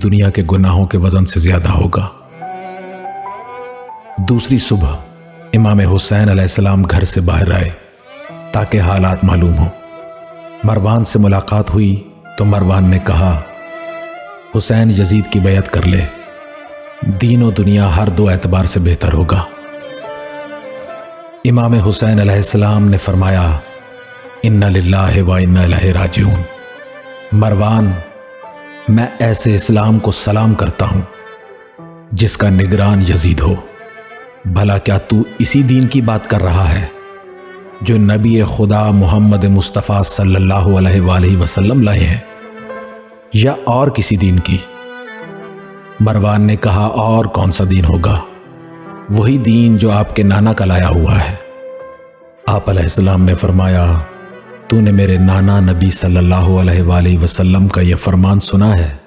दुनिया के गुनाहों के वजन से ज्यादा होगा। दूसरी सुबह इमाम हुसैन अलैहिस्सलाम घर से बाहर आए ताकि हालात मालूम हो। मरवान से मुलाकात हुई तो मरवान ने कहा, हुसैन यजीद की बैयत कर ले, दीन और दुनिया हर दो एतबार से बेहतर होगा। इमाम हुसैन अलैहिस्सलाम ने फरमाया, इन्ना लिल्लाहि व इन्ना इलैहि राजिऊन। मरवान, मैं ऐसे इस्लाम को सलाम करता हूं जिसका निगरान यजीद हो। भला क्या तू इसी दीन की बात कर रहा है जो नबी खुदा मोहम्मद मुस्तफ़ा सल्लल्लाहु अलैहि वसल्लम लाए हैं, या और किसी दीन की? मरवान ने कहा, और कौन सा दीन होगा? वही दीन जो आपके नाना का लाया हुआ है। आप अलैहिस्सलाम ने फरमाया, तूने मेरे नाना नबी सल्लल्लाहु अलैहि वसल्लम का यह फरमान सुना है?